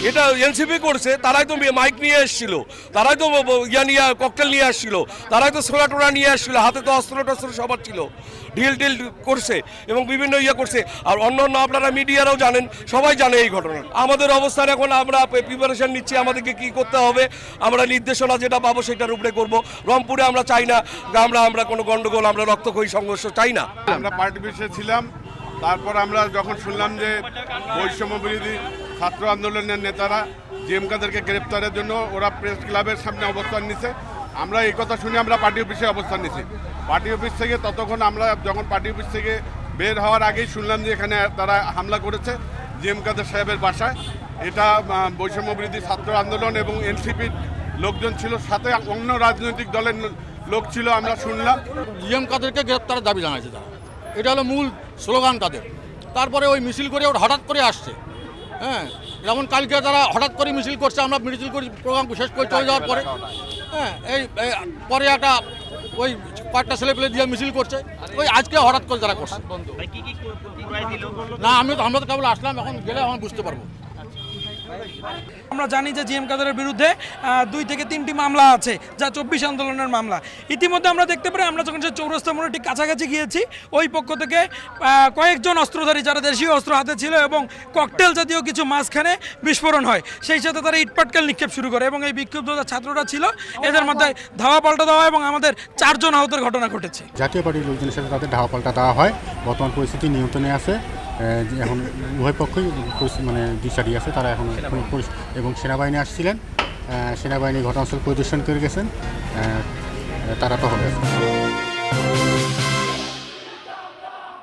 এটা এনসিপি করছে, তারাই তো মাইক নিয়ে এসেছিল, তারাই তো নিয়ে ককটেল নিয়ে আসছিল, তারাই তো ছোড়া টোড়া নিয়ে আসছিল, হাতে তো অস্ত্র টস্ত্র সবার ছিল, ঢিল টিল করছে এবং বিভিন্ন করছে। আর অন্য আপনারা মিডিয়ারাও জানেন, সবাই জানে এই ঘটনা। আমাদের অবস্থান এখন আমরা প্রিপারেশন নিচ্ছি, আমাদেরকে কি করতে হবে, আমরা নির্দেশনা যেটা পাবো সেটার উপরে করব। রংপুরে আমরা চাই না আমরা কোনো গন্ডগোল, আমরা রক্তক্ষয়ী সংঘর্ষ চাই না। আমরা পার্টি অফিসে ছিলাম, তারপর আমরা যখন শুনলাম যে বৈষম্য বিরোধী ছাত্র আন্দোলনের নেতারা জিএম কাদেরকে গ্রেপ্তারের জন্য ওরা প্রেস ক্লাবের সামনে অবস্থান নিছে, আমরা এই কথা শুনে আমরা পার্টি অফিসে অবস্থান নিছি। পার্টি অফিস থেকে ততক্ষণ আমরা যখন পার্টি অফিস থেকে বের হওয়ার আগেই শুনলাম যে এখানে তারা হামলা করেছে জিএম কাদের সাহেবের বাসায়। এটা বৈষম্য বিরোধী ছাত্র আন্দোলন এবং এনসিপির লোকজন ছিল, সাথে অন্য রাজনৈতিক দলের লোক ছিল। আমরা শুনলাম জিএম কাদেরকে গ্রেপ্তারের দাবি জানাইছে তারা, এটা হলো মূল স্লোগান তাদের। তারপরে ওই মিছিল করে ওরা হঠাৎ করে আসছে, হ্যাঁ, যেমন কালকে তারা হঠাৎ করে মিছিল করছে, আমরা মিছিল করি প্রোগ্রাম শেষ করে চলে যাওয়ার পরে, হ্যাঁ, এই পরে একটা ওই কয়েকটা ছেলে পেলে দিয়ে মিছিল করছে, ওই আজকে হঠাৎ করে তারা করছে। না আমরা তো কেবল আসলাম, এখন গেলে আমরা বুঝতে পারবো। আমরা জানি যে জিএম কাদেরের বিরুদ্ধে 2 থেকে 3টি মামলা আছে, যা 24 আন্দোলনের মামলা। ইতিমধ্যে আমরা দেখতে পারি, আমরা যখন সে চৌরাস্তা মোড়ে ঠিক কাছাকাছি গিয়েছি, ওই পক্ষ থেকে কয়েকজন অস্ত্রধারী যারা দেশীয় অস্ত্র হাতে ছিল এবং ককটেল জাতীয় কিছু মাঝখানে বিস্ফোরণ হয়, সেই সাথে তারা ইটপাটকেল নিক্ষেপ শুরু করে এবং এই বিক্ষুব্ধ ছাত্ররা ছিল, এদের মধ্যে ধাওয়া পাল্টা দেওয়া এবং আমাদের 4 জন আহতের ঘটনা ঘটেছে। জাতীয় পার্টির লোকজনের সাথে তাদের ধাওয়া পাল্টা দেওয়া হয়। বর্তমান পরিস্থিতি নিয়ন্ত্রণে আছে, এখন উভয় পক্ষই মানে দিশারি আছে, তারা এখন এবং সেনাবাহিনী আসছিলেন, সেনাবাহিনী ঘটনাস্থল পরিদর্শন করে গেছেন, তারা তো হবে।